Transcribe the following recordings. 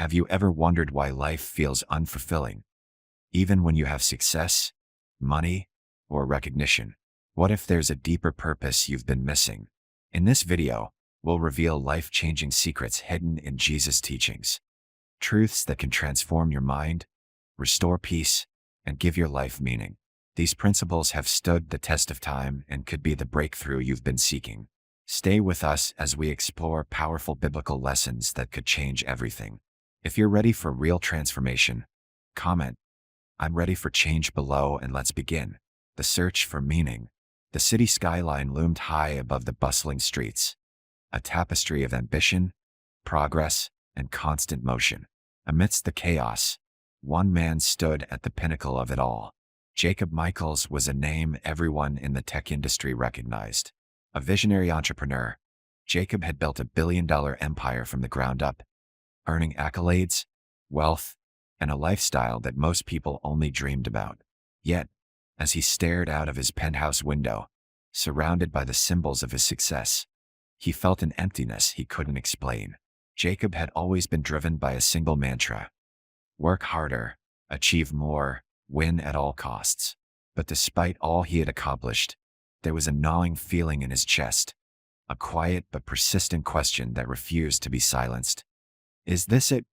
Have you ever wondered why life feels unfulfilling, even when you have success, money, or recognition? What if there's a deeper purpose you've been missing? In this video, we'll reveal life-changing secrets hidden in Jesus' teachings, truths that can transform your mind, restore peace, and give your life meaning. These principles have stood the test of time and could be the breakthrough you've been seeking. Stay with us as we explore powerful biblical lessons that could change everything. If you're ready for real transformation, comment, "I'm ready for change" below, and let's begin. The search for meaning. The city skyline loomed high above the bustling streets, a tapestry of ambition, progress, and constant motion. Amidst the chaos, one man stood at the pinnacle of it all. Jacob Michaels was a name everyone in the tech industry recognized. A visionary entrepreneur, Jacob had built a billion-dollar empire from the ground up, earning accolades, wealth, and a lifestyle that most people only dreamed about. Yet, as he stared out of his penthouse window, surrounded by the symbols of his success, he felt an emptiness he couldn't explain. Jacob had always been driven by a single mantra: work harder, achieve more, win at all costs. But despite all he had accomplished, there was a gnawing feeling in his chest, a quiet but persistent question that refused to be silenced. Is this it?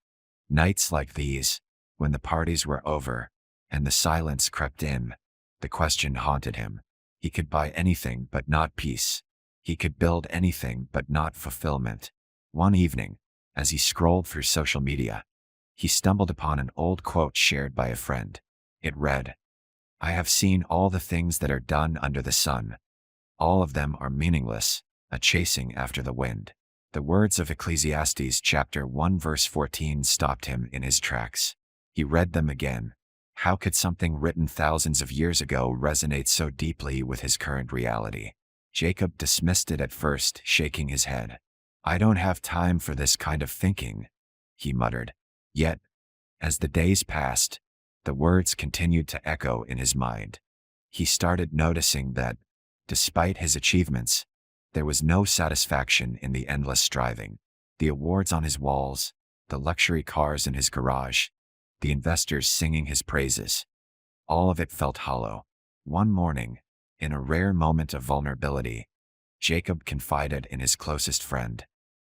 Nights like these, when the parties were over and the silence crept in, the question haunted him. He could buy anything but not peace. He could build anything but not fulfillment. One evening, as he scrolled through social media, he stumbled upon an old quote shared by a friend. It read, "I have seen all the things that are done under the sun. All of them are meaningless, a chasing after the wind." The words of Ecclesiastes chapter 1 verse 14 stopped him in his tracks. He read them again. How could something written thousands of years ago resonate so deeply with his current reality? Jacob dismissed it at first, shaking his head. "I don't have time for this kind of thinking," he muttered. Yet, as the days passed, the words continued to echo in his mind. He started noticing that, despite his achievements, there was no satisfaction in the endless striving. The awards on his walls, the luxury cars in his garage, the investors singing his praises, all of it felt hollow. One morning, in a rare moment of vulnerability, Jacob confided in his closest friend,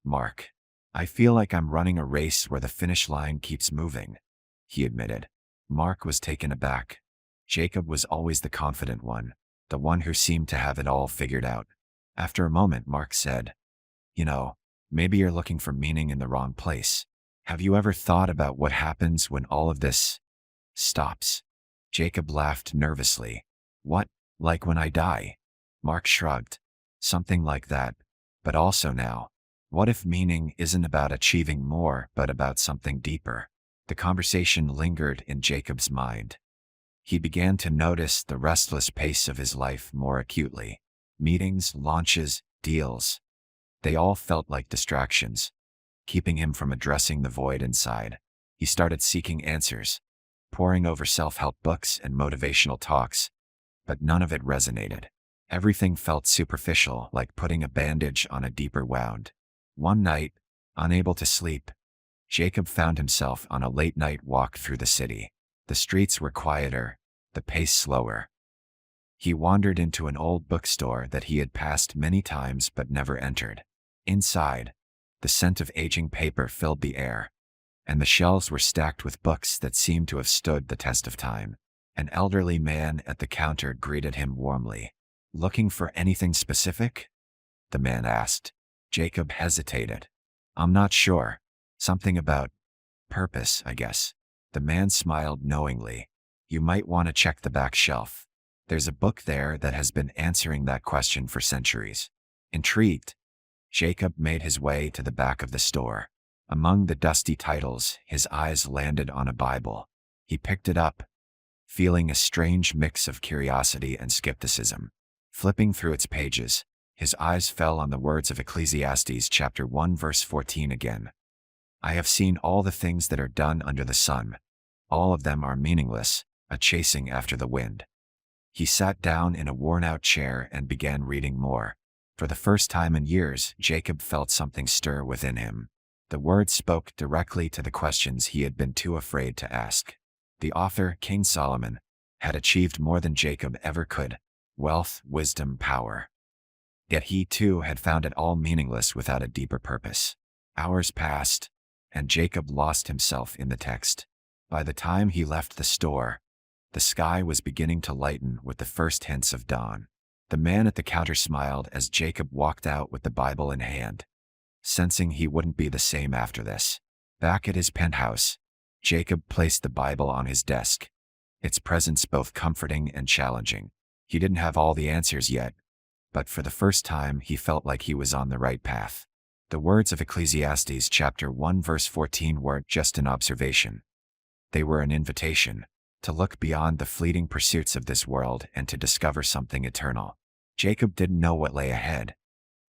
"Mark, I feel like I'm running a race where the finish line keeps moving," he admitted. Mark was taken aback. Jacob was always the confident one, the one who seemed to have it all figured out. After a moment, Mark said, "Maybe you're looking for meaning in the wrong place. Have you ever thought about what happens when all of this stops?" Jacob laughed nervously. "What, like when I die?" Mark shrugged. "Something like that, but also now. What if meaning isn't about achieving more, but about something deeper?" The conversation lingered in Jacob's mind. He began to notice the restless pace of his life more acutely. Meetings, launches, deals. They all felt like distractions, keeping him from addressing the void inside. He started seeking answers, poring over self-help books and motivational talks, but none of it resonated. Everything felt superficial, like putting a bandage on a deeper wound. One night, unable to sleep, Jacob found himself on a late-night walk through the city. The streets were quieter, the pace slower. He wandered into an old bookstore that he had passed many times but never entered. Inside, the scent of aging paper filled the air, and the shelves were stacked with books that seemed to have stood the test of time. An elderly man at the counter greeted him warmly. "Looking for anything specific?" the man asked. Jacob hesitated. "I'm not sure. Something about purpose, I guess." The man smiled knowingly. "You might want to check the back shelf. There's a book there that has been answering that question for centuries." Intrigued, Jacob made his way to the back of the store. Among the dusty titles, his eyes landed on a Bible. He picked it up, feeling a strange mix of curiosity and skepticism. Flipping through its pages, his eyes fell on the words of Ecclesiastes chapter 1 verse 14 again. "I have seen all the things that are done under the sun. All of them are meaningless, a chasing after the wind." He sat down in a worn-out chair and began reading more. For the first time in years, Jacob felt something stir within him. The words spoke directly to the questions he had been too afraid to ask. The author, King Solomon, had achieved more than Jacob ever could: wealth, wisdom, power. Yet he too had found it all meaningless without a deeper purpose. Hours passed, and Jacob lost himself in the text. By the time he left the store, the sky was beginning to lighten with the first hints of dawn. The man at the counter smiled as Jacob walked out with the Bible in hand, sensing he wouldn't be the same after this. Back at his penthouse, Jacob placed the Bible on his desk, its presence both comforting and challenging. He didn't have all the answers yet, but for the first time he felt like he was on the right path. The words of Ecclesiastes chapter 1 verse 14 weren't just an observation. They were an invitation to look beyond the fleeting pursuits of this world and to discover something eternal. Jacob didn't know what lay ahead,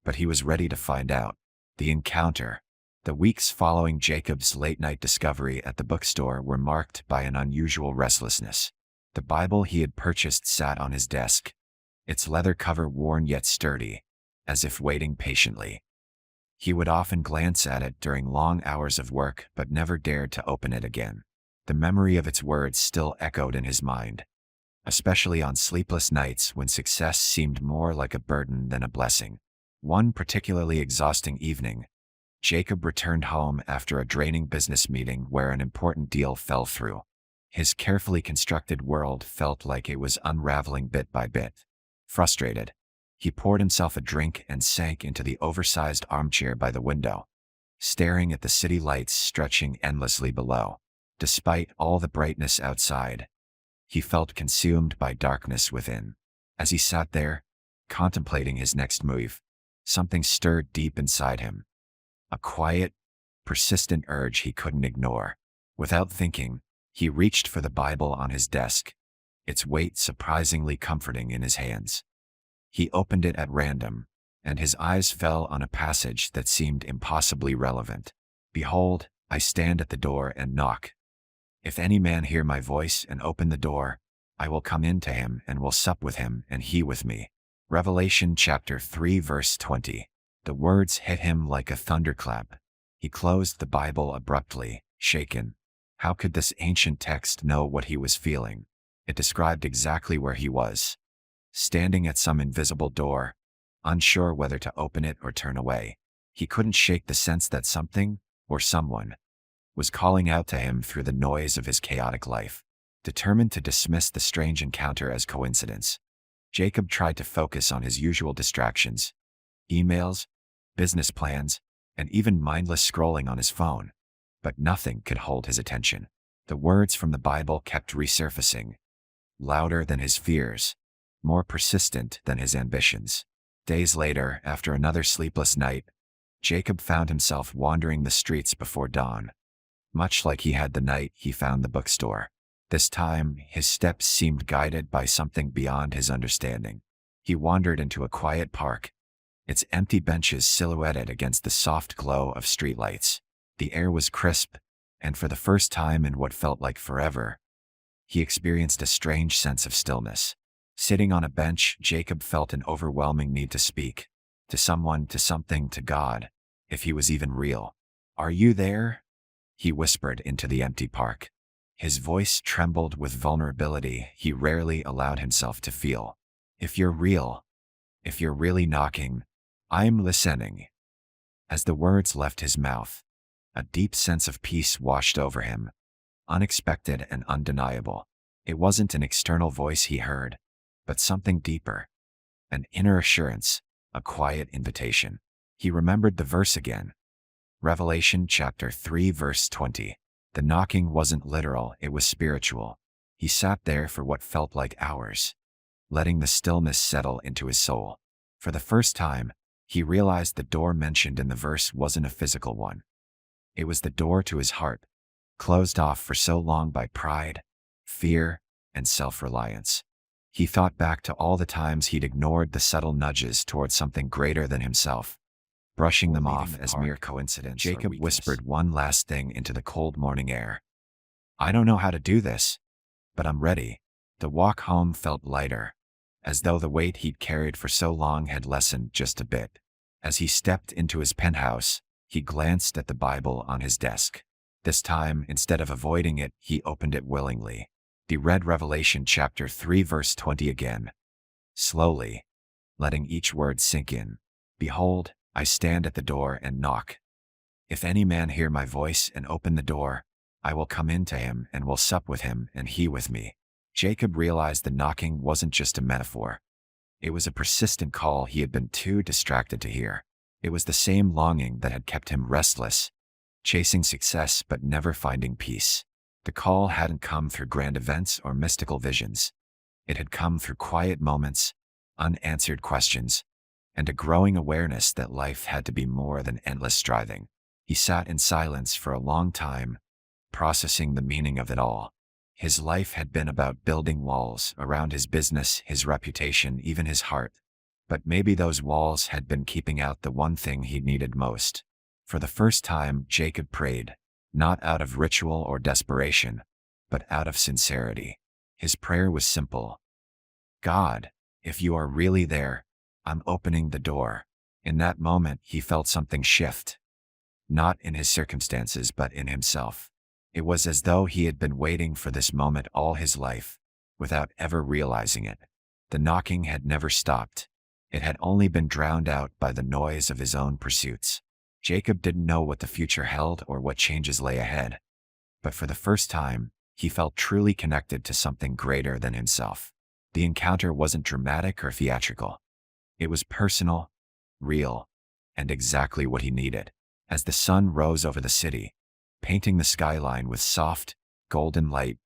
but he was ready to find out. The encounter. The weeks following Jacob's late-night discovery at the bookstore were marked by an unusual restlessness. The Bible he had purchased sat on his desk, its leather cover worn yet sturdy, as if waiting patiently. He would often glance at it during long hours of work but never dared to open it again. The memory of its words still echoed in his mind, especially on sleepless nights when success seemed more like a burden than a blessing. One particularly exhausting evening, Jacob returned home after a draining business meeting where an important deal fell through. His carefully constructed world felt like it was unraveling bit by bit. Frustrated, he poured himself a drink and sank into the oversized armchair by the window, staring at the city lights stretching endlessly below. Despite all the brightness outside, he felt consumed by darkness within. As he sat there, contemplating his next move, something stirred deep inside him. A quiet, persistent urge he couldn't ignore. Without thinking, he reached for the Bible on his desk, its weight surprisingly comforting in his hands. He opened it at random, and his eyes fell on a passage that seemed impossibly relevant. "Behold, I stand at the door and knock. If any man hear my voice and open the door, I will come in to him and will sup with him and he with me." Revelation chapter 3 verse 20. The words hit him like a thunderclap. He closed the Bible abruptly, shaken. How could this ancient text know what he was feeling? It described exactly where he was, standing at some invisible door, unsure whether to open it or turn away. He couldn't shake the sense that something, or someone, was calling out to him through the noise of his chaotic life. Determined to dismiss the strange encounter as coincidence, Jacob tried to focus on his usual distractions: emails, business plans, and even mindless scrolling on his phone. But nothing could hold his attention. The words from the Bible kept resurfacing, louder than his fears, more persistent than his ambitions. Days later, after another sleepless night, Jacob found himself wandering the streets before dawn, much like he had the night he found the bookstore. This time, his steps seemed guided by something beyond his understanding. He wandered into a quiet park, its empty benches silhouetted against the soft glow of streetlights. The air was crisp, and for the first time in what felt like forever, he experienced a strange sense of stillness. Sitting on a bench, Jacob felt an overwhelming need to speak. To someone, to something, to God, if he was even real. "Are you there?" he whispered into the empty park. His voice trembled with vulnerability he rarely allowed himself to feel. "If you're real, if you're really knocking, I'm listening." As the words left his mouth, a deep sense of peace washed over him, unexpected and undeniable. It wasn't an external voice he heard, but something deeper, an inner assurance, a quiet invitation. He remembered the verse again. Revelation chapter 3 verse 20. The knocking wasn't literal, it was spiritual. He sat there for what felt like hours, letting the stillness settle into his soul. For the first time, he realized the door mentioned in the verse wasn't a physical one. It was the door to his heart, closed off for so long by pride, fear, and self-reliance. He thought back to all the times he'd ignored the subtle nudges towards something greater than himself, brushing them off as mere coincidence. Jacob whispered one last thing into the cold morning air. "I don't know how to do this, but I'm ready." The walk home felt lighter, as though the weight he'd carried for so long had lessened just a bit. As he stepped into his penthouse, He glanced at the Bible on his desk. This time, instead of avoiding it, he opened it willingly. He read Revelation chapter 3 verse 20 again. Slowly, letting each word sink in. Behold, I stand at the door and knock. If any man hear my voice and open the door, I will come in to him and will sup with him and he with me. Jacob realized the knocking wasn't just a metaphor. It was a persistent call he had been too distracted to hear. It was the same longing that had kept him restless, chasing success but never finding peace. The call hadn't come through grand events or mystical visions. It had come through quiet moments, unanswered questions, and a growing awareness that life had to be more than endless striving. He sat in silence for a long time, processing the meaning of it all. His life had been about building walls around his business, his reputation, even his heart. But maybe those walls had been keeping out the one thing he needed most. For the first time, Jacob prayed, not out of ritual or desperation, but out of sincerity. His prayer was simple. God, if you are really there, I'm opening the door. In that moment, he felt something shift. Not in his circumstances, but in himself. It was as though he had been waiting for this moment all his life, without ever realizing it. The knocking had never stopped. It had only been drowned out by the noise of his own pursuits. Jacob didn't know what the future held or what changes lay ahead. But for the first time, he felt truly connected to something greater than himself. The encounter wasn't dramatic or theatrical. It was personal, real, and exactly what he needed. As the sun rose over the city, painting the skyline with soft, golden light,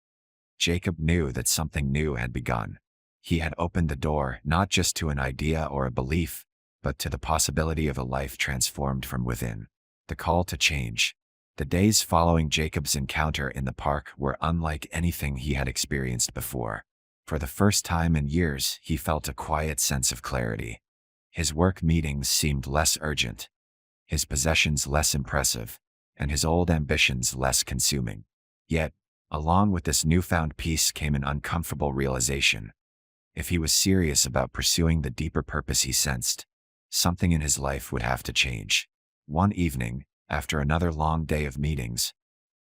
Jacob knew that something new had begun. He had opened the door not just to an idea or a belief, but to the possibility of a life transformed from within. The call to change. The days following Jacob's encounter in the park were unlike anything he had experienced before. For the first time in years, he felt a quiet sense of clarity. His work meetings seemed less urgent, his possessions less impressive, and his old ambitions less consuming. Yet, along with this newfound peace came an uncomfortable realization. If he was serious about pursuing the deeper purpose he sensed, something in his life would have to change. One evening, after another long day of meetings,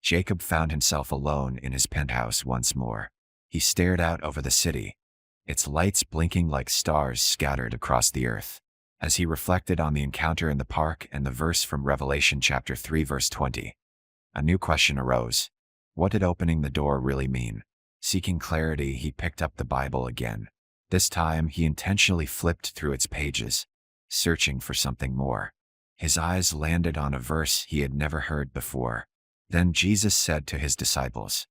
Jacob found himself alone in his penthouse once more. He stared out over the city, its lights blinking like stars scattered across the earth. As he reflected on the encounter in the park and the verse from Revelation chapter 3 verse 20, a new question arose. What did opening the door really mean? Seeking clarity, he picked up the Bible again. This time, he intentionally flipped through its pages, searching for something more. His eyes landed on a verse he had never heard before. Then Jesus said to his disciples,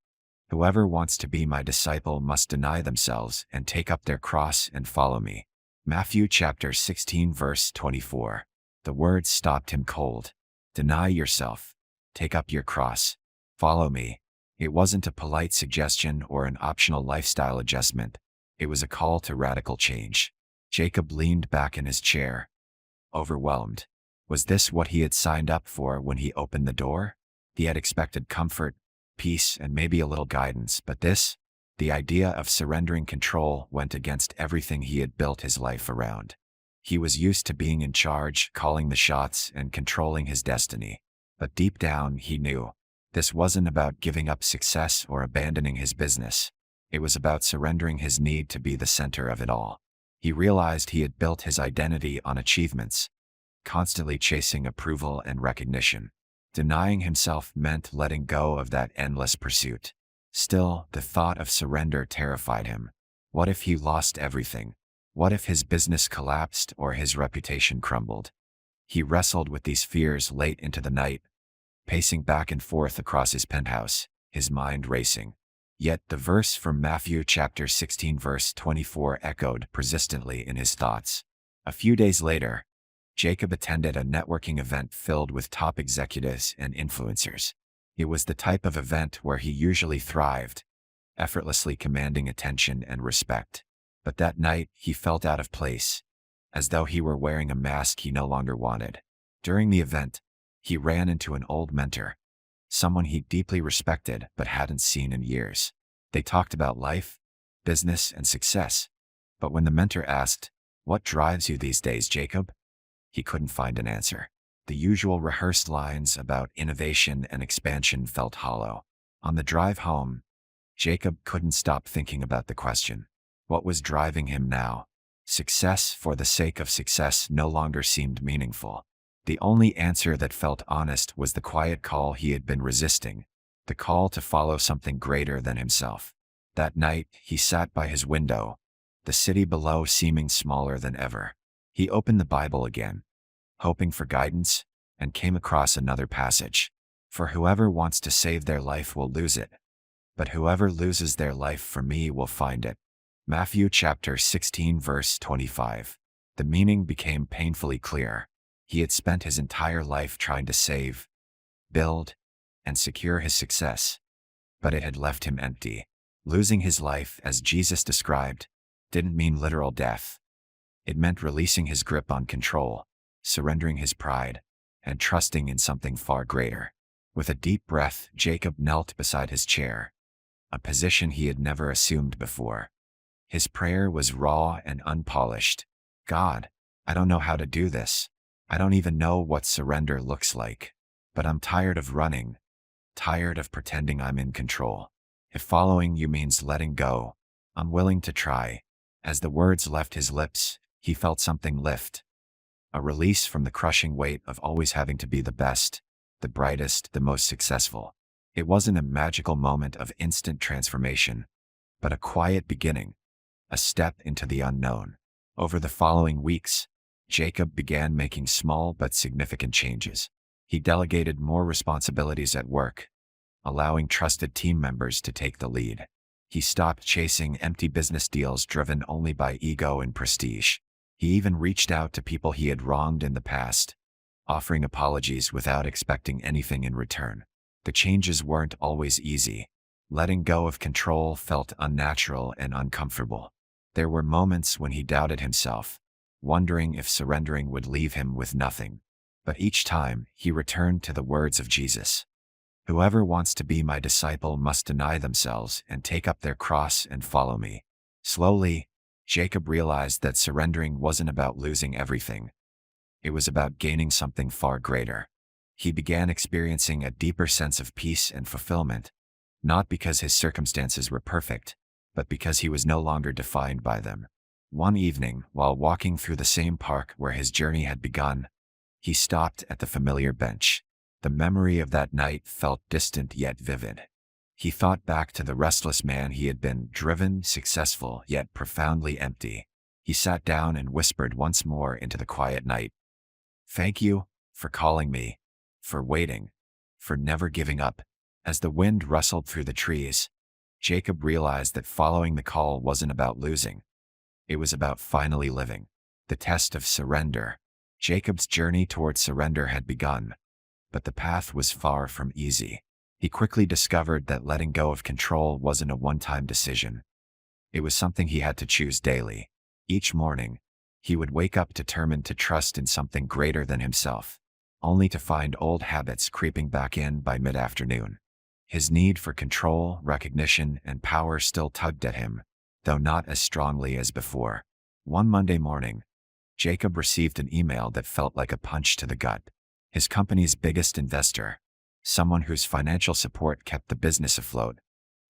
"Whoever wants to be my disciple must deny themselves and take up their cross and follow me." Matthew chapter 16 verse 24. The words stopped him cold. Deny yourself. Take up your cross. Follow me. It wasn't a polite suggestion or an optional lifestyle adjustment. It was a call to radical change. Jacob leaned back in his chair, overwhelmed. Was this what he had signed up for when he opened the door? He had expected comfort, peace, and maybe a little guidance, but this, the idea of surrendering control, went against everything he had built his life around. He was used to being in charge, calling the shots, and controlling his destiny. But deep down, he knew this wasn't about giving up success or abandoning his business. It was about surrendering his need to be the center of it all. He realized he had built his identity on achievements, constantly chasing approval and recognition. Denying himself meant letting go of that endless pursuit. Still, the thought of surrender terrified him. What if he lost everything? What if his business collapsed or his reputation crumbled? He wrestled with these fears late into the night, pacing back and forth across his penthouse, his mind racing. Yet the verse from Matthew chapter 16 verse 24 echoed persistently in his thoughts. A few days later, Jacob attended a networking event filled with top executives and influencers. It was the type of event where he usually thrived, effortlessly commanding attention and respect. But that night, he felt out of place, as though he were wearing a mask he no longer wanted. During the event, he ran into an old mentor, someone he deeply respected but hadn't seen in years. They talked about life, business, and success. But when the mentor asked, "What drives you these days, Jacob?" he couldn't find an answer. The usual rehearsed lines about innovation and expansion felt hollow. On the drive home, Jacob couldn't stop thinking about the question. What was driving him now? Success for the sake of success no longer seemed meaningful. The only answer that felt honest was the quiet call he had been resisting, the call to follow something greater than himself. That night, he sat by his window, the city below seeming smaller than ever. He opened the Bible again, hoping for guidance, and came across another passage. For whoever wants to save their life will lose it, but whoever loses their life for me will find it. Matthew chapter 16 verse 25. The meaning became painfully clear. He had spent his entire life trying to save, build, and secure his success, but it had left him empty. Losing his life, as Jesus described, didn't mean literal death. It meant releasing his grip on control, surrendering his pride, and trusting in something far greater. With a deep breath, Jacob knelt beside his chair, a position he had never assumed before. His prayer was raw and unpolished. God, I don't know how to do this. I don't even know what surrender looks like. But I'm tired of running, tired of pretending I'm in control. If following you means letting go, I'm willing to try. As the words left his lips, he felt something lift. A release from the crushing weight of always having to be the best, the brightest, the most successful. It wasn't a magical moment of instant transformation, but a quiet beginning, a step into the unknown. Over the following weeks, Jacob began making small but significant changes. He delegated more responsibilities at work, allowing trusted team members to take the lead. He stopped chasing empty business deals driven only by ego and prestige. He even reached out to people he had wronged in the past, offering apologies without expecting anything in return. The changes weren't always easy. Letting go of control felt unnatural and uncomfortable. There were moments when he doubted himself, wondering if surrendering would leave him with nothing. But each time, he returned to the words of Jesus. Whoever wants to be my disciple must deny themselves and take up their cross and follow me. Slowly, Jacob realized that surrendering wasn't about losing everything. It was about gaining something far greater. He began experiencing a deeper sense of peace and fulfillment, not because his circumstances were perfect, but because he was no longer defined by them. One evening, while walking through the same park where his journey had begun, he stopped at the familiar bench. The memory of that night felt distant yet vivid. He thought back to the restless man he had been, driven, successful, yet profoundly empty. He sat down and whispered once more into the quiet night, "Thank you for calling me, for waiting, for never giving up." As the wind rustled through the trees, Jacob realized that following the call wasn't about losing. It was about finally living. The test of surrender. Jacob's journey towards surrender had begun, but the path was far from easy. He quickly discovered that letting go of control wasn't a one-time decision. It was something he had to choose daily. Each morning, he would wake up determined to trust in something greater than himself, only to find old habits creeping back in by mid-afternoon. His need for control, recognition, and power still tugged at him, though not as strongly as before. One Monday morning, Jacob received an email that felt like a punch to the gut. His company's biggest investor, someone whose financial support kept the business afloat,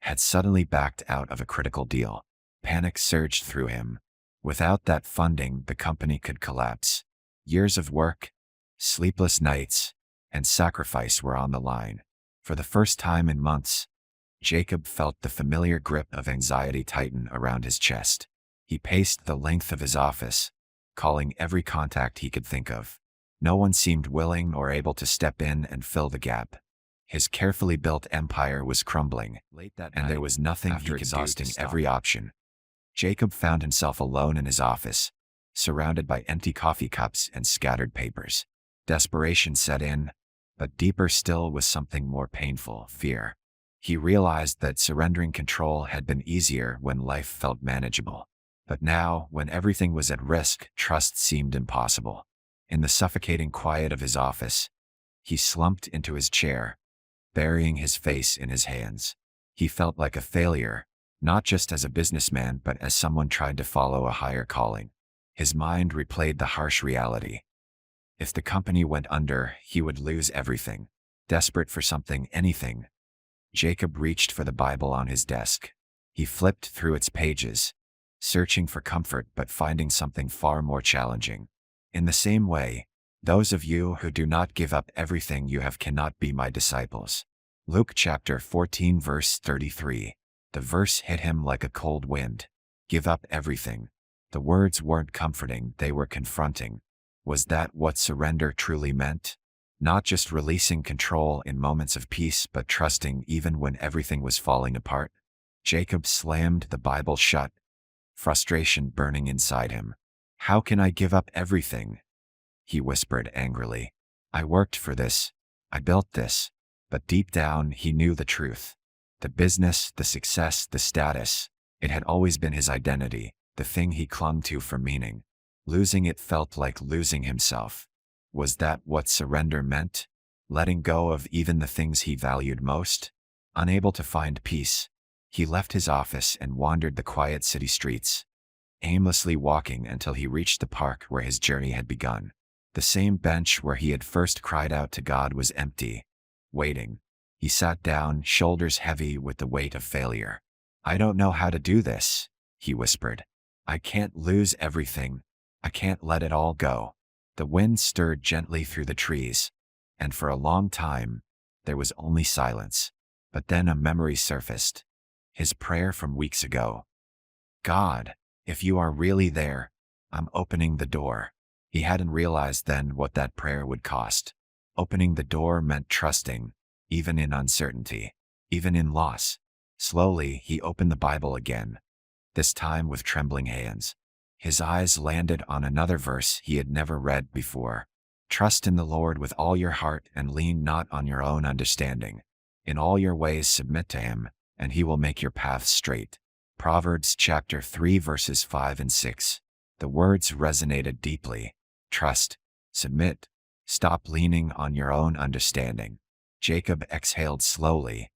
had suddenly backed out of a critical deal. Panic surged through him. Without that funding, the company could collapse. Years of work, sleepless nights, and sacrifice were on the line. For the first time in months, Jacob felt the familiar grip of anxiety tighten around his chest. He paced the length of his office, calling every contact he could think of. No one seemed willing or able to step in and fill the gap. His carefully built empire was crumbling, and there was nothing he could exhausting every option. Jacob found himself alone in his office, surrounded by empty coffee cups and scattered papers. Desperation set in, but deeper still was something more painful: fear. He realized that surrendering control had been easier when life felt manageable. But now, when everything was at risk, trust seemed impossible. In the suffocating quiet of his office, he slumped into his chair, burying his face in his hands. He felt like a failure, not just as a businessman but as someone trying to follow a higher calling. His mind replayed the harsh reality. If the company went under, he would lose everything. Desperate for something, anything, Jacob reached for the Bible on his desk. He flipped through its pages, searching for comfort but finding something far more challenging. In the same way, those of you who do not give up everything you have cannot be my disciples. Luke chapter 14 verse 33. The verse hit him like a cold wind. Give up everything. The words weren't comforting, they were confronting. Was that what surrender truly meant? Not just releasing control in moments of peace but trusting even when everything was falling apart? Jacob slammed the Bible shut, frustration burning inside him. How can I give up everything? He whispered angrily. I worked for this. I built this. But deep down he knew the truth. The business, the success, the status, it had always been his identity, the thing he clung to for meaning. Losing it felt like losing himself. Was that what surrender meant? Letting go of even the things he valued most? Unable to find peace, he left his office and wandered the quiet city streets, aimlessly walking until he reached the park where his journey had begun. The same bench where he had first cried out to God was empty, waiting. He sat down, shoulders heavy with the weight of failure. I don't know how to do this, he whispered. I can't lose everything. I can't let it all go. The wind stirred gently through the trees, and for a long time, there was only silence. But then a memory surfaced. His prayer from weeks ago. God, if you are really there, I'm opening the door. He hadn't realized then what that prayer would cost. Opening the door meant trusting, even in uncertainty, even in loss. Slowly, he opened the Bible again, this time with trembling hands. His eyes landed on another verse he had never read before. Trust in the Lord with all your heart and lean not on your own understanding. In all your ways submit to him, and he will make your paths straight. Proverbs chapter 3 verses 5 and 6. The words resonated deeply. Trust, submit, stop leaning on your own understanding. Jacob exhaled slowly,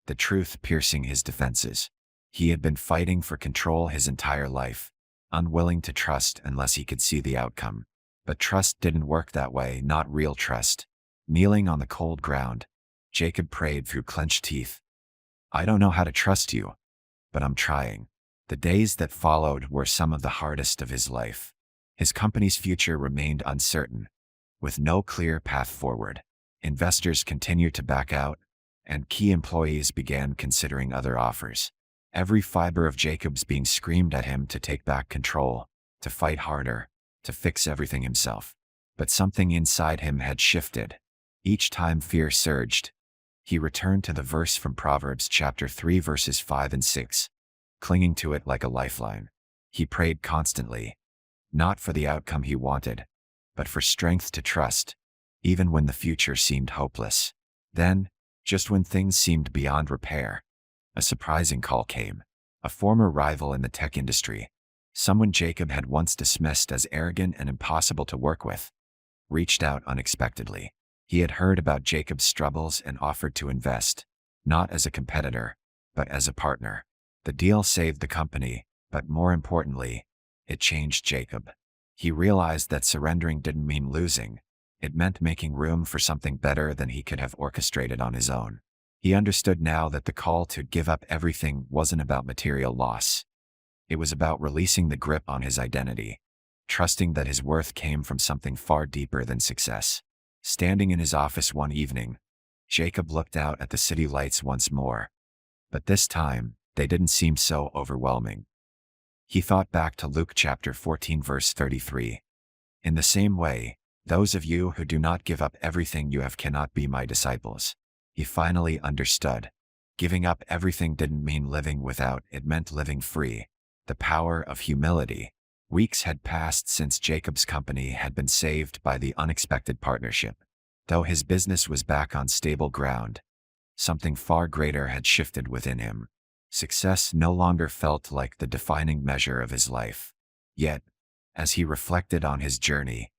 the truth piercing his defenses. He had been fighting for control his entire life, unwilling to trust unless he could see the outcome. But trust didn't work that way, not real trust. Kneeling on the cold ground, Jacob prayed through clenched teeth. I don't know how to trust you, but I'm trying. The days that followed were some of the hardest of his life. His company's future remained uncertain, with no clear path forward. Investors continued to back out, and key employees began considering other offers. Every fiber of Jacob's being screamed at him to take back control, to fight harder, to fix everything himself. But something inside him had shifted. Each time fear surged, he returned to the verse from Proverbs chapter 3 verses 5 and 6, clinging to it like a lifeline. He prayed constantly, not for the outcome he wanted, but for strength to trust, even when the future seemed hopeless. Then, just when things seemed beyond repair, a surprising call came. A former rival in the tech industry, someone Jacob had once dismissed as arrogant and impossible to work with, reached out unexpectedly. He had heard about Jacob's struggles and offered to invest, not as a competitor, but as a partner. The deal saved the company, but more importantly, it changed Jacob. He realized that surrendering didn't mean losing. It meant making room for something better than he could have orchestrated on his own. He understood now that the call to give up everything wasn't about material loss. It was about releasing the grip on his identity, trusting that his worth came from something far deeper than success. Standing in his office one evening, Jacob looked out at the city lights once more. But this time, they didn't seem so overwhelming. He thought back to Luke chapter 14 verse 33. In the same way, those of you who do not give up everything you have cannot be my disciples. He finally understood. Giving up everything didn't mean living without, it meant living free. The power of humility. Weeks had passed since Jacob's company had been saved by the unexpected partnership. Though his business was back on stable ground, something far greater had shifted within him. Success no longer felt like the defining measure of his life. Yet, as he reflected on his journey,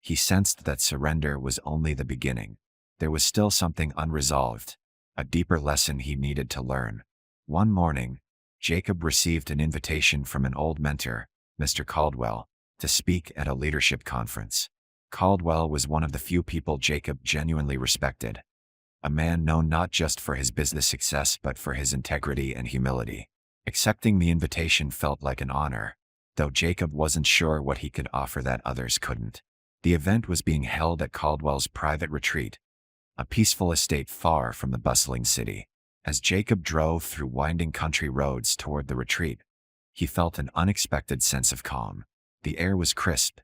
he sensed that surrender was only the beginning. There was still something unresolved, a deeper lesson he needed to learn. One morning, Jacob received an invitation from an old mentor, Mr. Caldwell, to speak at a leadership conference. Caldwell was one of the few people Jacob genuinely respected, a man known not just for his business success but for his integrity and humility. Accepting the invitation felt like an honor, though Jacob wasn't sure what he could offer that others couldn't. The event was being held at Caldwell's private retreat, a peaceful estate far from the bustling city. As Jacob drove through winding country roads toward the retreat, he felt an unexpected sense of calm. The air was crisp,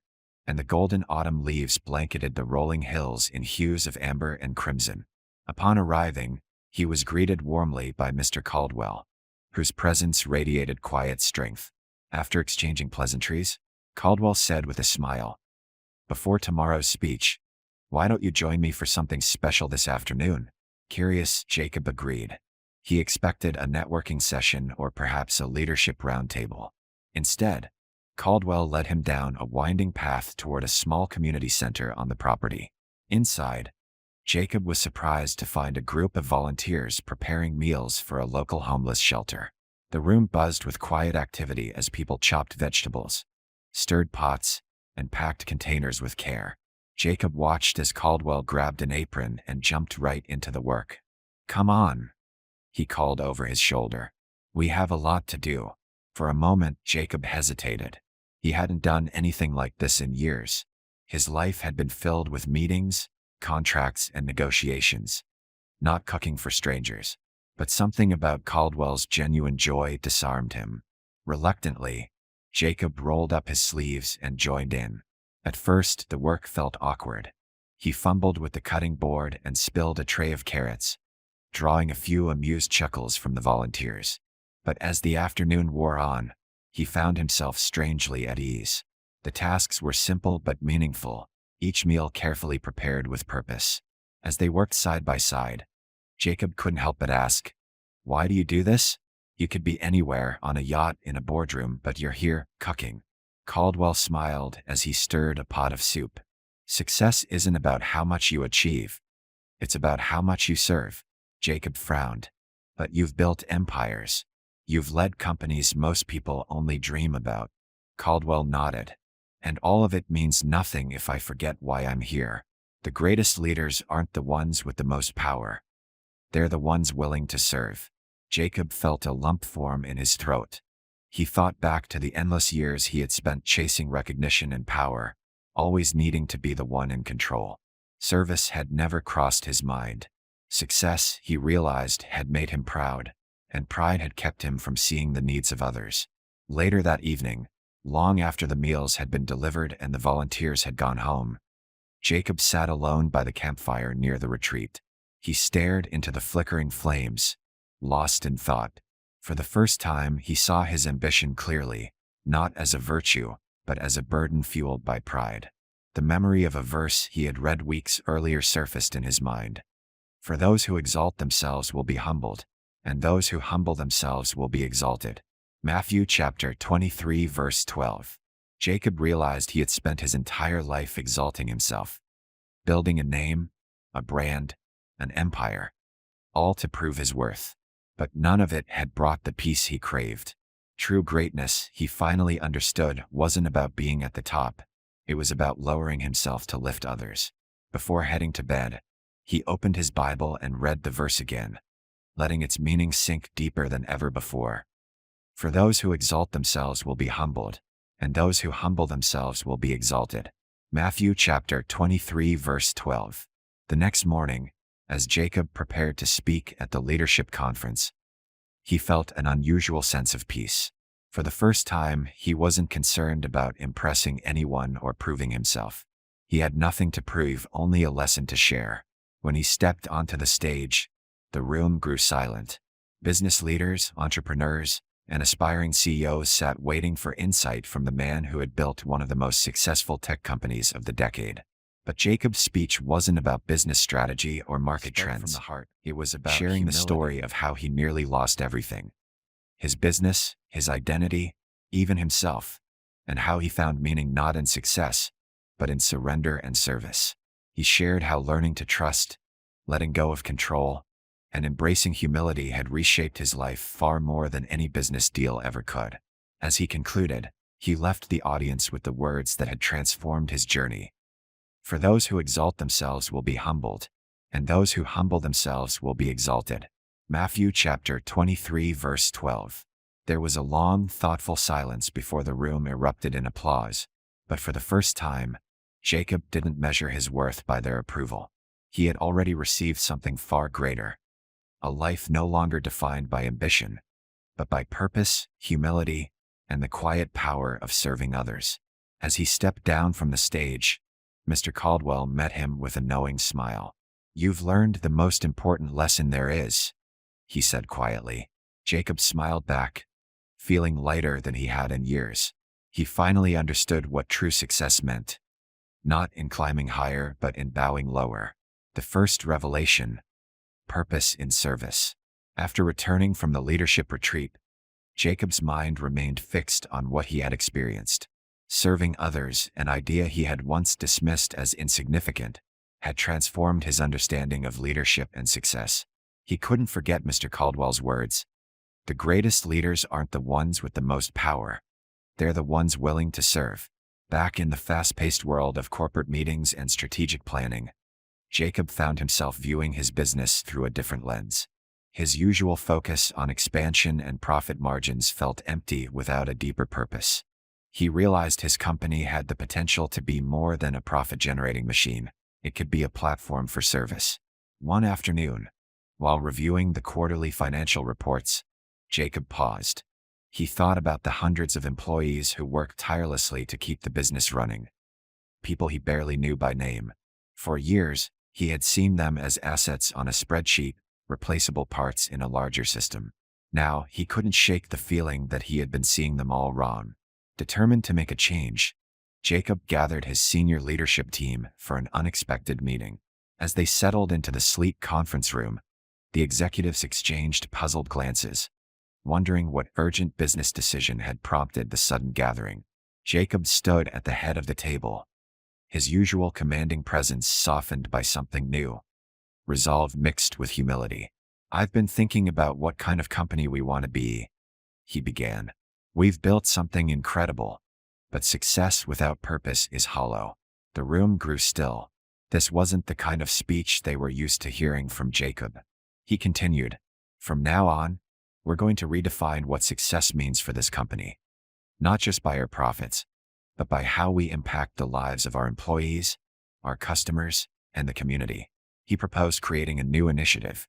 and the golden autumn leaves blanketed the rolling hills in hues of amber and crimson. Upon arriving, he was greeted warmly by Mr. Caldwell, whose presence radiated quiet strength. After exchanging pleasantries, Caldwell said with a smile, "Before tomorrow's speech, why don't you join me for something special this afternoon?" Curious, Jacob agreed. He expected a networking session or perhaps a leadership roundtable. Instead, Caldwell led him down a winding path toward a small community center on the property. Inside, Jacob was surprised to find a group of volunteers preparing meals for a local homeless shelter. The room buzzed with quiet activity as people chopped vegetables, stirred pots, and packed containers with care. Jacob watched as Caldwell grabbed an apron and jumped right into the work. "Come on," he called over his shoulder. "We have a lot to do." For a moment, Jacob hesitated. He hadn't done anything like this in years. His life had been filled with meetings, contracts, and negotiations, not cooking for strangers. But something about Caldwell's genuine joy disarmed him. Reluctantly, Jacob rolled up his sleeves and joined in. At first, the work felt awkward. He fumbled with the cutting board and spilled a tray of carrots, drawing a few amused chuckles from the volunteers. But as the afternoon wore on, he found himself strangely at ease. The tasks were simple but meaningful, each meal carefully prepared with purpose. As they worked side by side, Jacob couldn't help but ask, "Why do you do this? You could be anywhere, on a yacht, in a boardroom, but you're here, cooking." Caldwell smiled as he stirred a pot of soup. "Success isn't about how much you achieve. It's about how much you serve." Jacob frowned. "But you've built empires. You've led companies most people only dream about." Caldwell nodded. "And all of it means nothing if I forget why I'm here. The greatest leaders aren't the ones with the most power. They're the ones willing to serve." Jacob felt a lump form in his throat. He thought back to the endless years he had spent chasing recognition and power, always needing to be the one in control. Service had never crossed his mind. Success, he realized, had made him proud, and pride had kept him from seeing the needs of others. Later that evening, long after the meals had been delivered and the volunteers had gone home, Jacob sat alone by the campfire near the retreat. He stared into the flickering flames, lost in thought. For the first time, he saw his ambition clearly, not as a virtue, but as a burden fueled by pride. The memory of a verse he had read weeks earlier surfaced in his mind. "For those who exalt themselves will be humbled, and those who humble themselves will be exalted." Matthew chapter 23 verse 12. Jacob realized he had spent his entire life exalting himself, building a name, a brand, an empire, all to prove his worth. But none of it had brought the peace he craved. True greatness, he finally understood, wasn't about being at the top. It was about lowering himself to lift others. Before heading to bed, he opened his Bible and read the verse again, letting its meaning sink deeper than ever before. "For those who exalt themselves will be humbled, and those who humble themselves will be exalted." Matthew chapter 23 verse 12. The next morning, as Jacob prepared to speak at the leadership conference, he felt an unusual sense of peace. For the first time, he wasn't concerned about impressing anyone or proving himself. He had nothing to prove, only a lesson to share. When he stepped onto the stage, the room grew silent. Business leaders, entrepreneurs, and aspiring CEOs sat waiting for insight from the man who had built one of the most successful tech companies of the decade. But Jacob's speech wasn't about business strategy or market trends. From the heart, it was about sharing humility. The story of how he nearly lost everything: his business, his identity, even himself, and how he found meaning not in success, but in surrender and service. He shared how learning to trust, letting go of control, and embracing humility had reshaped his life far more than any business deal ever could. As he concluded, he left the audience with the words that had transformed his journey: For those who exalt themselves will be humbled, and those who humble themselves will be exalted. Matthew chapter 23 verse 12. There was a long, thoughtful silence before the room erupted in applause. But for the first time, Jacob didn't measure his worth by their approval. He had already received something far greater. A life no longer defined by ambition, but by purpose, humility, and the quiet power of serving others. As he stepped down from the stage, Mr. Caldwell met him with a knowing smile. "You've learned the most important lesson there is," he said quietly. Jacob smiled back, feeling lighter than he had in years. He finally understood what true success meant. Not in climbing higher, but in bowing lower. The first revelation: purpose in service. After returning from the leadership retreat, Jacob's mind remained fixed on what he had experienced. Serving others, an idea he had once dismissed as insignificant, had transformed his understanding of leadership and success. He couldn't forget Mr. Caldwell's words: "The greatest leaders aren't the ones with the most power. They're the ones willing to serve." Back in the fast-paced world of corporate meetings and strategic planning, Jacob found himself viewing his business through a different lens. His usual focus on expansion and profit margins felt empty without a deeper purpose. He realized his company had the potential to be more than a profit-generating machine. It could be a platform for service. One afternoon, while reviewing the quarterly financial reports, Jacob paused. He thought about the hundreds of employees who worked tirelessly to keep the business running. People he barely knew by name. For years, he had seen them as assets on a spreadsheet, replaceable parts in a larger system. Now, he couldn't shake the feeling that he had been seeing them all wrong. Determined to make a change, Jacob gathered his senior leadership team for an unexpected meeting. As they settled into the sleek conference room, the executives exchanged puzzled glances, wondering what urgent business decision had prompted the sudden gathering. Jacob stood at the head of the table, his usual commanding presence softened by something new, resolve mixed with humility. "I've been thinking about what kind of company we want to be," he began. "We've built something incredible, but success without purpose is hollow." The room grew still. This wasn't the kind of speech they were used to hearing from Jacob. He continued, "From now on, we're going to redefine what success means for this company. Not just by our profits, but by how we impact the lives of our employees, our customers, and the community." He proposed creating a new initiative,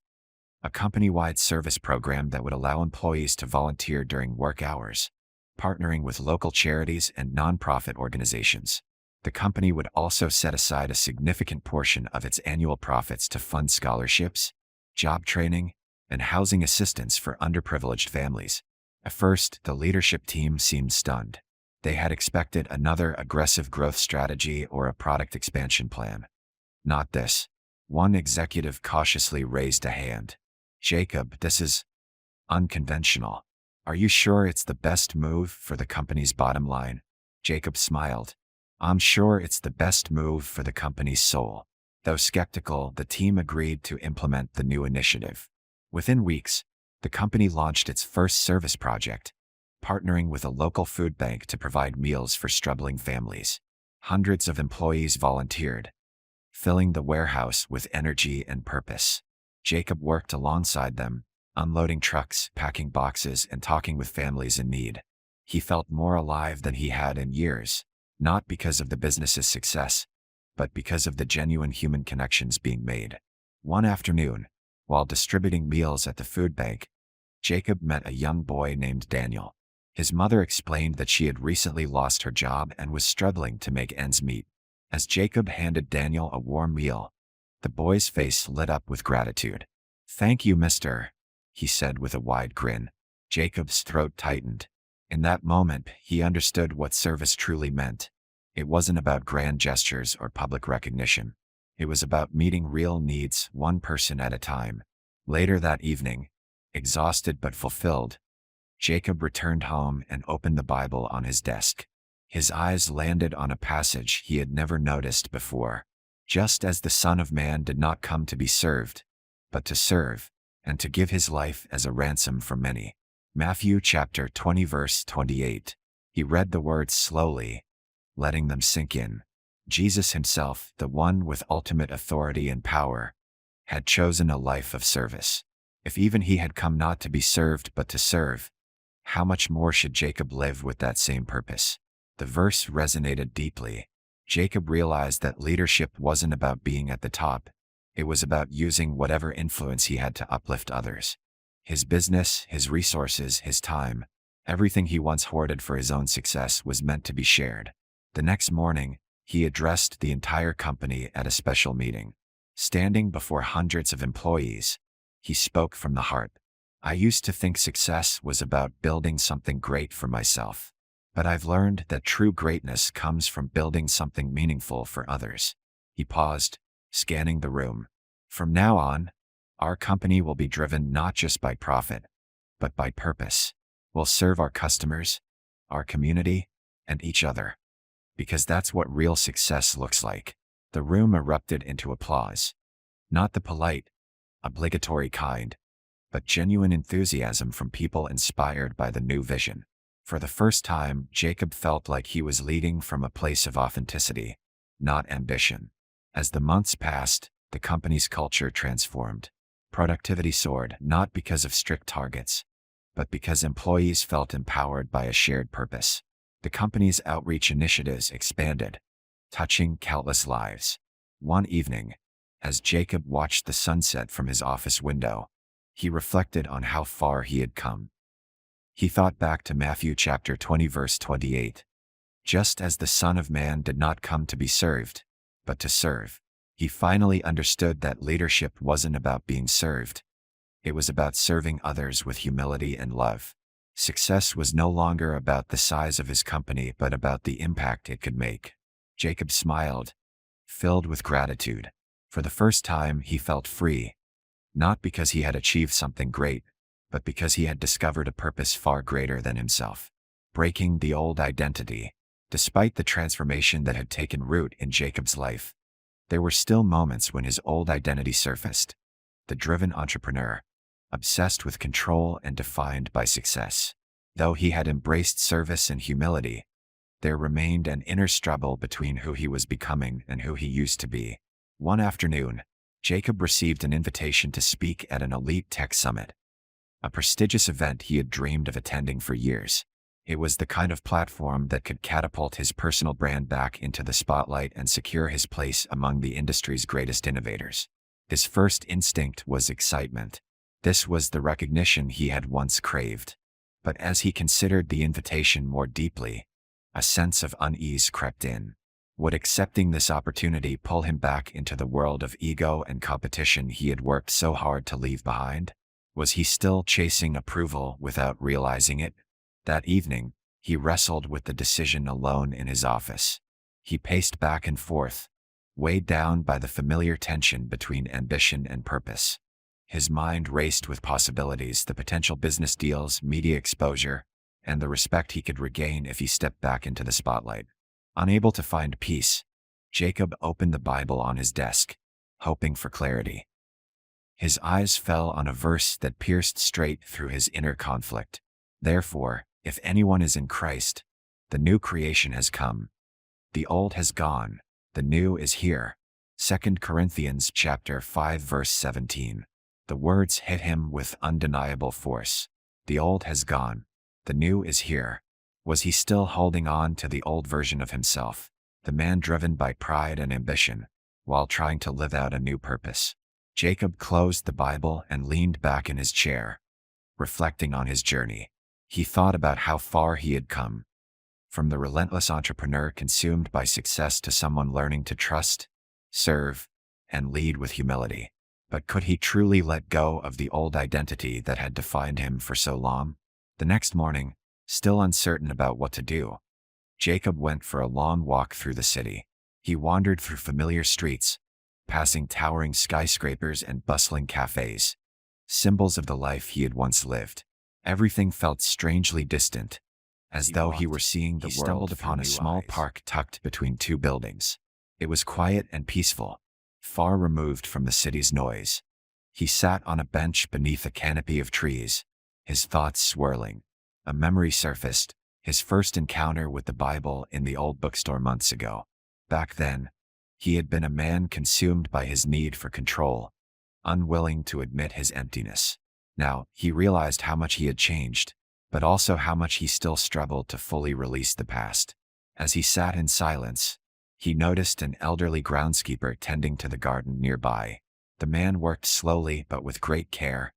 a company-wide service program that would allow employees to volunteer during work hours, partnering with local charities and nonprofit organizations. The company would also set aside a significant portion of its annual profits to fund scholarships, job training, and housing assistance for underprivileged families. At first, the leadership team seemed stunned. They had expected another aggressive growth strategy or a product expansion plan. Not this. One executive cautiously raised a hand. "Jacob, this is unconventional. Are you sure it's the best move for the company's bottom line?" Jacob smiled. "I'm sure it's the best move for the company's soul." Though skeptical, the team agreed to implement the new initiative. Within weeks, the company launched its first service project, partnering with a local food bank to provide meals for struggling families. Hundreds of employees volunteered, filling the warehouse with energy and purpose. Jacob worked alongside them, unloading trucks, packing boxes, and talking with families in need. He felt more alive than he had in years, not because of the business's success, but because of the genuine human connections being made. One afternoon, while distributing meals at the food bank, Jacob met a young boy named Daniel. His mother explained that she had recently lost her job and was struggling to make ends meet. As Jacob handed Daniel a warm meal, the boy's face lit up with gratitude. "Thank you, mister," he said with a wide grin. Jacob's throat tightened. In that moment, he understood what service truly meant. It wasn't about grand gestures or public recognition. It was about meeting real needs, one person at a time. Later that evening, exhausted but fulfilled, Jacob returned home and opened the Bible on his desk. His eyes landed on a passage he had never noticed before. "Just as the Son of Man did not come to be served, but to serve, and to give his life as a ransom for many." Matthew chapter 20 verse 28. He read the words slowly, letting them sink in. Jesus himself, the one with ultimate authority and power, had chosen a life of service. If even he had come not to be served but to serve, how much more should Jacob live with that same purpose? The verse resonated deeply. Jacob realized that leadership wasn't about being at the top. It was about using whatever influence he had to uplift others. His business, his resources, his time, everything he once hoarded for his own success was meant to be shared. The next morning, he addressed the entire company at a special meeting. Standing before hundreds of employees, he spoke from the heart. I used to think success was about building something great for myself. But I've learned that true greatness comes from building something meaningful for others. He paused, scanning the room. From now on, our company will be driven not just by profit, but by purpose. We'll serve our customers, our community, and each other. Because that's what real success looks like. The room erupted into applause. Not the polite, obligatory kind, but genuine enthusiasm from people inspired by the new vision. For the first time, Jacob felt like he was leading from a place of authenticity, not ambition. As the months passed, the company's culture transformed. Productivity soared, not because of strict targets, but because employees felt empowered by a shared purpose. The company's outreach initiatives expanded, touching countless lives. One evening, as Jacob watched the sunset from his office window, he reflected on how far he had come. He thought back to Matthew chapter 20 verse 28. Just as the Son of Man did not come to be served, but to serve. He finally understood that leadership wasn't about being served. It was about serving others with humility and love. Success was no longer about the size of his company but about the impact it could make. Jacob smiled, filled with gratitude. For the first time, he felt free, not because he had achieved something great, but because he had discovered a purpose far greater than himself. Breaking the old identity. Despite the transformation that had taken root in Jacob's life, there were still moments when his old identity surfaced. The driven entrepreneur, obsessed with control and defined by success. Though he had embraced service and humility, there remained an inner struggle between who he was becoming and who he used to be. One afternoon, Jacob received an invitation to speak at an elite tech summit, a prestigious event he had dreamed of attending for years. It was the kind of platform that could catapult his personal brand back into the spotlight and secure his place among the industry's greatest innovators. His first instinct was excitement. This was the recognition he had once craved. But as he considered the invitation more deeply, a sense of unease crept in. Would accepting this opportunity pull him back into the world of ego and competition he had worked so hard to leave behind? Was he still chasing approval without realizing it? That evening, he wrestled with the decision alone in his office. He paced back and forth, weighed down by the familiar tension between ambition and purpose. His mind raced with possibilities, the potential business deals, media exposure, and the respect he could regain if he stepped back into the spotlight. Unable to find peace, Jacob opened the Bible on his desk, hoping for clarity. His eyes fell on a verse that pierced straight through his inner conflict. Therefore, if anyone is in Christ, the new creation has come. The old has gone, the new is here. 2 Corinthians chapter 5 verse 17. The words hit him with undeniable force. The old has gone, the new is here. Was he still holding on to the old version of himself, the man driven by pride and ambition, while trying to live out a new purpose? Jacob closed the Bible and leaned back in his chair, reflecting on his journey. He thought about how far he had come, from the relentless entrepreneur consumed by success to someone learning to trust, serve, and lead with humility. But could he truly let go of the old identity that had defined him for so long? The next morning, still uncertain about what to do, Jacob went for a long walk through the city. He wandered through familiar streets, passing towering skyscrapers and bustling cafes, symbols of the life he had once lived. Everything felt strangely distant, as though he were seeing the world. He stumbled upon a small park tucked between two buildings. It was quiet and peaceful, far removed from the city's noise. He sat on a bench beneath a canopy of trees, his thoughts swirling. A memory surfaced, his first encounter with the Bible in the old bookstore months ago. Back then, he had been a man consumed by his need for control, unwilling to admit his emptiness. Now, he realized how much he had changed, but also how much he still struggled to fully release the past. As he sat in silence, he noticed an elderly groundskeeper tending to the garden nearby. The man worked slowly but with great care,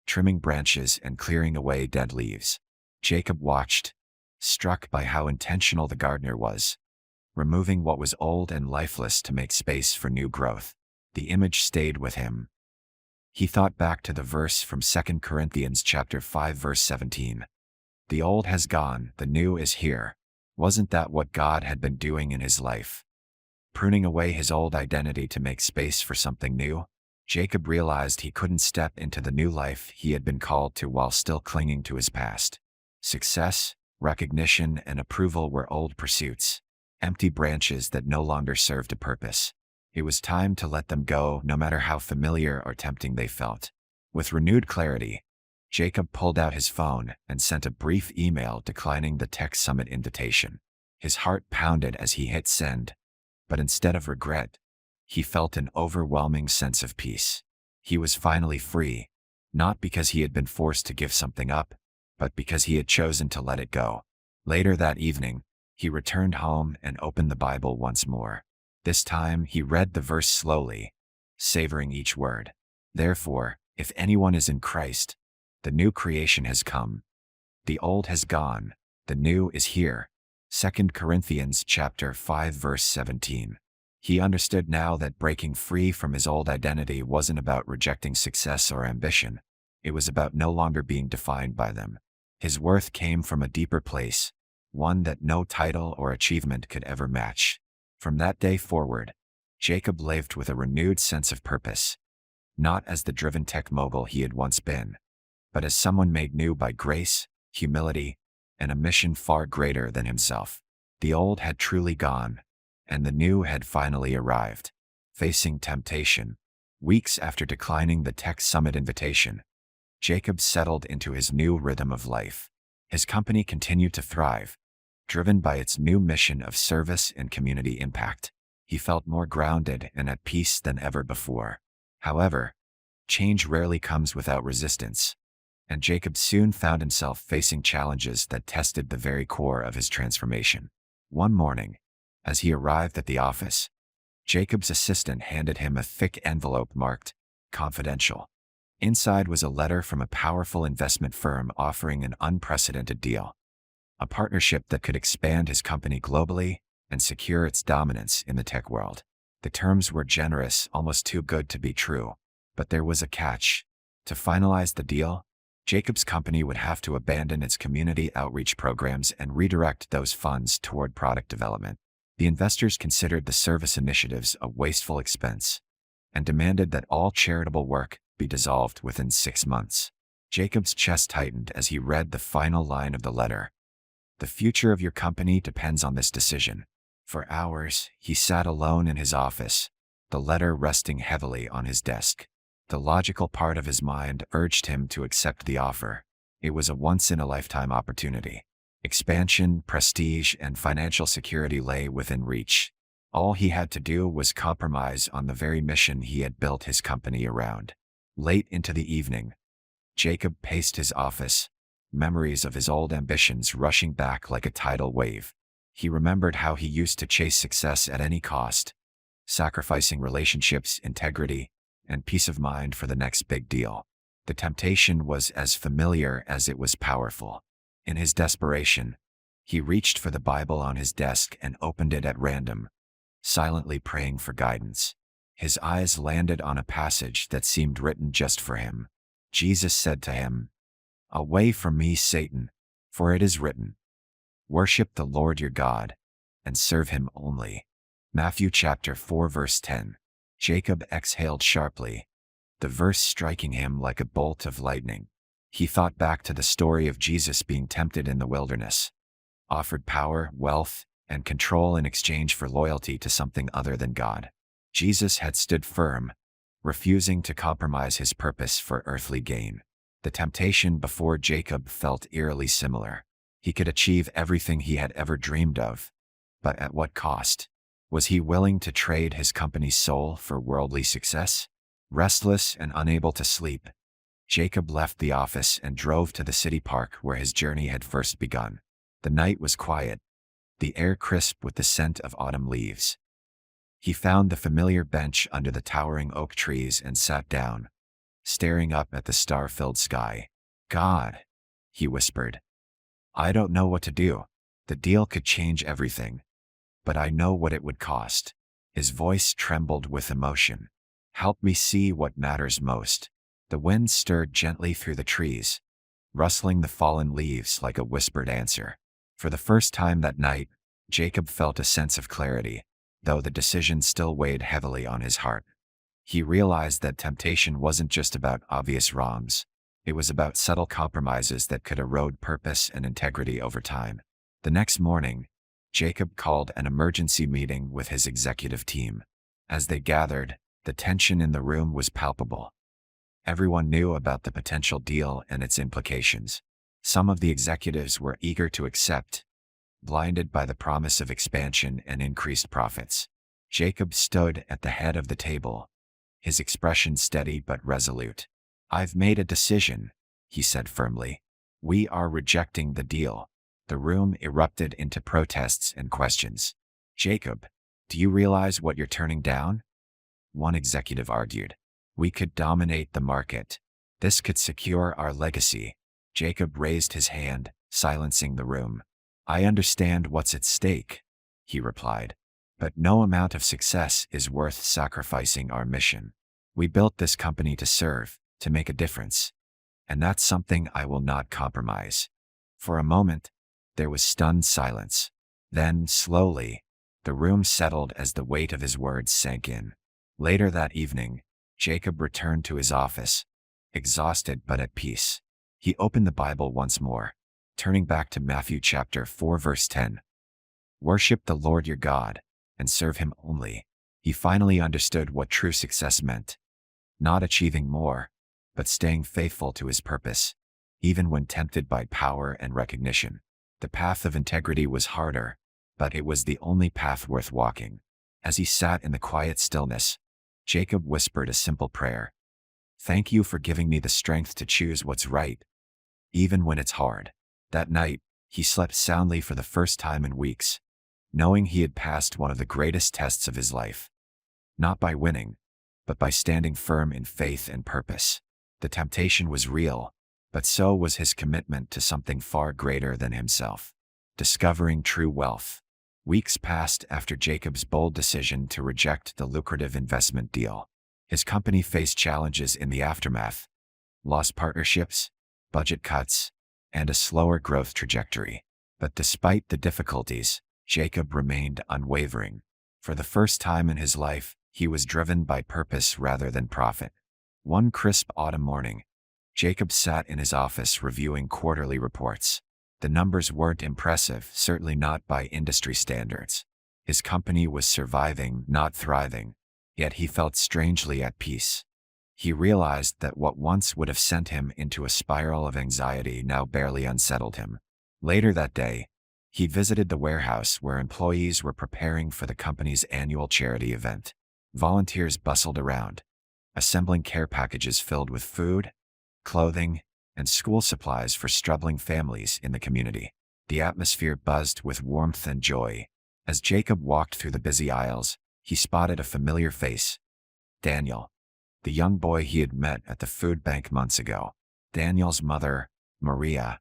trimming branches and clearing away dead leaves. Jacob watched, struck by how intentional the gardener was, removing what was old and lifeless to make space for new growth. The image stayed with him. He thought back to the verse from 2 Corinthians chapter 5 verse 17. The old has gone, the new is here. Wasn't that what God had been doing in his life? Pruning away his old identity to make space for something new? Jacob realized he couldn't step into the new life he had been called to while still clinging to his past. Success, recognition, and approval were old pursuits, empty branches that no longer served a purpose. It was time to let them go, no matter how familiar or tempting they felt. With renewed clarity, Jacob pulled out his phone and sent a brief email declining the Tech Summit invitation. His heart pounded as he hit send, but instead of regret, he felt an overwhelming sense of peace. He was finally free, not because he had been forced to give something up, but because he had chosen to let it go. Later that evening, he returned home and opened the Bible once more. This time, he read the verse slowly, savoring each word. Therefore, if anyone is in Christ, the new creation has come. The old has gone, the new is here. 2 Corinthians chapter 5 verse 17. He understood now that breaking free from his old identity wasn't about rejecting success or ambition. It was about no longer being defined by them. His worth came from a deeper place, one that no title or achievement could ever match. From that day forward, Jacob lived with a renewed sense of purpose, not as the driven tech mogul he had once been, but as someone made new by grace, humility, and a mission far greater than himself. The old had truly gone, and the new had finally arrived. Facing temptation, weeks after declining the Tech Summit invitation, Jacob settled into his new rhythm of life. His company continued to thrive, driven by its new mission of service and community impact. He felt more grounded and at peace than ever before. However, change rarely comes without resistance, and Jacob soon found himself facing challenges that tested the very core of his transformation. One morning, as he arrived at the office, Jacob's assistant handed him a thick envelope marked "Confidential." Inside was a letter from a powerful investment firm offering an unprecedented deal, a partnership that could expand his company globally and secure its dominance in the tech world. The terms were generous, almost too good to be true, but there was a catch. To finalize the deal, Jacob's company would have to abandon its community outreach programs and redirect those funds toward product development. The investors considered the service initiatives a wasteful expense and demanded that all charitable work be dissolved within 6 months. Jacob's chest tightened as he read the final line of the letter. The future of your company depends on this decision. For hours, he sat alone in his office, the letter resting heavily on his desk. The logical part of his mind urged him to accept the offer. It was a once-in-a-lifetime opportunity. Expansion, prestige, and financial security lay within reach. All he had to do was compromise on the very mission he had built his company around. Late into the evening, Jacob paced his office, memories of his old ambitions rushing back like a tidal wave. He remembered how he used to chase success at any cost, sacrificing relationships, integrity, and peace of mind for the next big deal. The temptation was as familiar as it was powerful. In his desperation, he reached for the Bible on his desk and opened it at random, silently praying for guidance. His eyes landed on a passage that seemed written just for him. Jesus said to him, "Away from me, Satan, for it is written, worship the Lord your God, and serve him only." Matthew chapter 4 verse 10. Jacob exhaled sharply, the verse striking him like a bolt of lightning. He thought back to the story of Jesus being tempted in the wilderness, offered power, wealth, and control in exchange for loyalty to something other than God. Jesus had stood firm, refusing to compromise his purpose for earthly gain. The temptation before Jacob felt eerily similar. He could achieve everything he had ever dreamed of, but at what cost? Was he willing to trade his company's soul for worldly success? Restless and unable to sleep, Jacob left the office and drove to the city park where his journey had first begun. The night was quiet, the air crisp with the scent of autumn leaves. He found the familiar bench under the towering oak trees and sat down, staring up at the star-filled sky. "God," he whispered, "I don't know what to do. The deal could change everything, but I know what it would cost." His voice trembled with emotion. "Help me see what matters most." The wind stirred gently through the trees, rustling the fallen leaves like a whispered answer. For the first time that night, Jacob felt a sense of clarity, though the decision still weighed heavily on his heart. He realized that temptation wasn't just about obvious wrongs. It was about subtle compromises that could erode purpose and integrity over time. The next morning, Jacob called an emergency meeting with his executive team. As they gathered, the tension in the room was palpable. Everyone knew about the potential deal and its implications. Some of the executives were eager to accept, blinded by the promise of expansion and increased profits. Jacob stood at the head of the table, his expression steady but resolute. "I've made a decision," he said firmly. "We are rejecting the deal." The room erupted into protests and questions. "Jacob, do you realize what you're turning down?" one executive argued. "We could dominate the market. This could secure our legacy." Jacob raised his hand, silencing the room. "I understand what's at stake," he replied, "but no amount of success is worth sacrificing our mission. We built this company to serve, to make a difference, and that's something I will not compromise." For a moment, there was stunned silence. Then, slowly, the room settled as the weight of his words sank in. Later that evening, Jacob returned to his office, exhausted but at peace. He opened the Bible once more, turning back to Matthew chapter 4 verse 10. "Worship the Lord your God, and serve him only." He finally understood what true success meant. Not achieving more, but staying faithful to his purpose, even when tempted by power and recognition. The path of integrity was harder, but it was the only path worth walking. As he sat in the quiet stillness, Jacob whispered a simple prayer. "Thank you for giving me the strength to choose what's right, even when it's hard." That night, he slept soundly for the first time in weeks, knowing he had passed one of the greatest tests of his life. Not by winning, but by standing firm in faith and purpose. The temptation was real, but so was his commitment to something far greater than himself. Discovering true wealth. Weeks passed after Jacob's bold decision to reject the lucrative investment deal. His company faced challenges in the aftermath: lost partnerships, budget cuts, and a slower growth trajectory. But despite the difficulties, Jacob remained unwavering. For the first time in his life, he was driven by purpose rather than profit. One crisp autumn morning, Jacob sat in his office reviewing quarterly reports. The numbers weren't impressive, certainly not by industry standards. His company was surviving, not thriving, yet he felt strangely at peace. He realized that what once would have sent him into a spiral of anxiety now barely unsettled him. Later that day, he visited the warehouse where employees were preparing for the company's annual charity event. Volunteers bustled around, assembling care packages filled with food, clothing, and school supplies for struggling families in the community. The atmosphere buzzed with warmth and joy. As Jacob walked through the busy aisles, he spotted a familiar face: Daniel, the young boy he had met at the food bank months ago. Daniel's mother, Maria,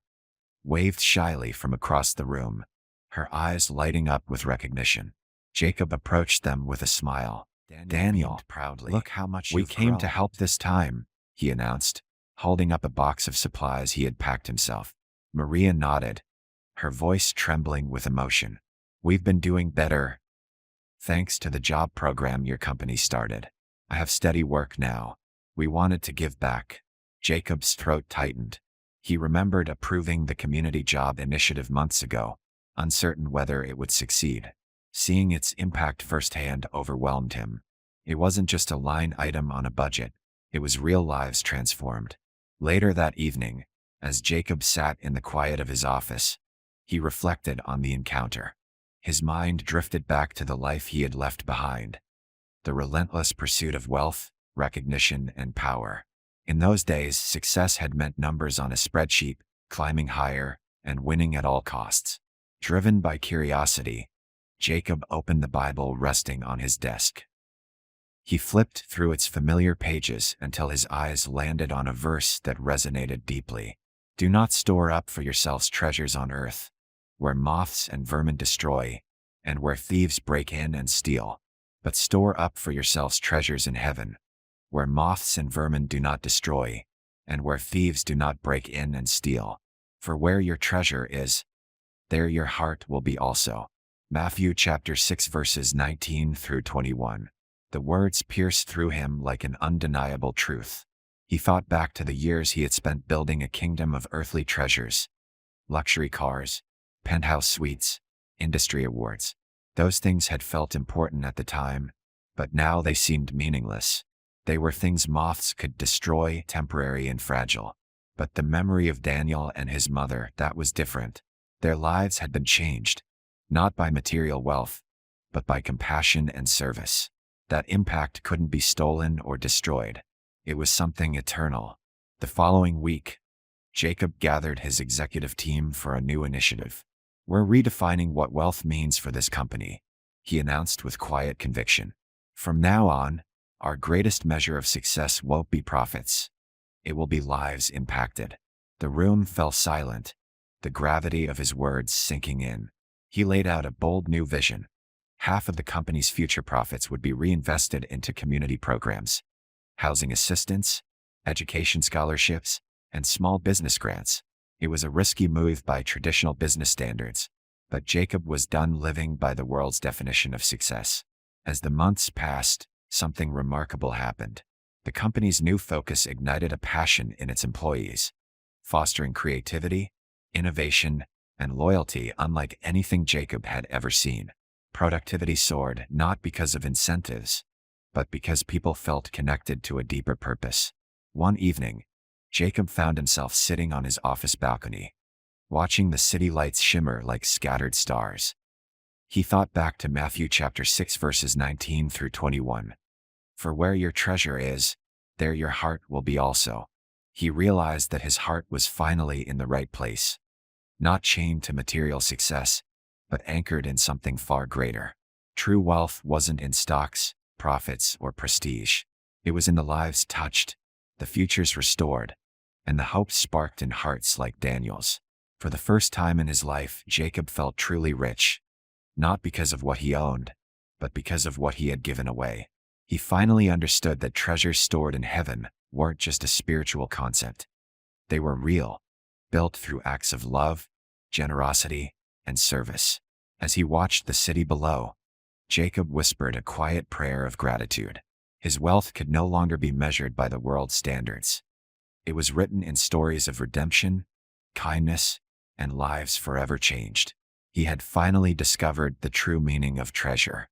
waved shyly from across the room, her eyes lighting up with recognition. Jacob approached them with a smile. "Daniel, proudly, look how much we came to help this time," he announced, holding up a box of supplies he had packed himself. Maria nodded, her voice trembling with emotion. "We've been doing better, thanks to the job program your company started. I have steady work now. We wanted to give back." Jacob's throat tightened. He remembered approving the community job initiative months ago, uncertain whether it would succeed. Seeing its impact firsthand overwhelmed him. It wasn't just a line item on a budget, it was real lives transformed. Later that evening, as Jacob sat in the quiet of his office, he reflected on the encounter. His mind drifted back to the life he had left behind. The relentless pursuit of wealth, recognition, and power. In those days, success had meant numbers on a spreadsheet, climbing higher, and winning at all costs. Driven by curiosity, Jacob opened the Bible resting on his desk. He flipped through its familiar pages until his eyes landed on a verse that resonated deeply. Do not store up for yourselves treasures on earth, where moths and vermin destroy, and where thieves break in and steal. But store up for yourselves treasures in heaven, where moths and vermin do not destroy, and where thieves do not break in and steal. For where your treasure is, there your heart will be also. Matthew chapter 6 verses 19 through 21. The words pierced through him like an undeniable truth. He thought back to the years he had spent building a kingdom of earthly treasures. Luxury cars, penthouse suites, industry awards. Those things had felt important at the time, but now they seemed meaningless. They were things moths could destroy, temporary and fragile. But the memory of Daniel and his mother, that was different. Their lives had been changed, not by material wealth, but by compassion and service. That impact couldn't be stolen or destroyed. It was something eternal. The following week, Jacob gathered his executive team for a new initiative. We're redefining what wealth means for this company, he announced with quiet conviction. From now on, our greatest measure of success won't be profits. It will be lives impacted. The room fell silent, the gravity of his words sinking in. He laid out a bold new vision. Half of the company's future profits would be reinvested into community programs, housing assistance, education scholarships, and small business grants. It was a risky move by traditional business standards, but Jacob was done living by the world's definition of success. As the months passed, something remarkable happened. The company's new focus ignited a passion in its employees, fostering creativity, innovation, and loyalty unlike anything Jacob had ever seen. Productivity soared not because of incentives, but because people felt connected to a deeper purpose. One evening, Jacob found himself sitting on his office balcony, watching the city lights shimmer like scattered stars. He thought back to Matthew chapter 6 verses 19 through 21. For where your treasure is, there your heart will be also. He realized that his heart was finally in the right place, not chained to material success, but anchored in something far greater. True wealth wasn't in stocks, profits, or prestige. It was in the lives touched, the futures restored, and the hopes sparked in hearts like Daniel's. For the first time in his life, Jacob felt truly rich, not because of what he owned, but because of what he had given away. He finally understood that treasures stored in heaven weren't just a spiritual concept. They were real, built through acts of love, generosity, and service. As he watched the city below, Jacob whispered a quiet prayer of gratitude. His wealth could no longer be measured by the world's standards. It was written in stories of redemption, kindness, and lives forever changed. He had finally discovered the true meaning of treasure.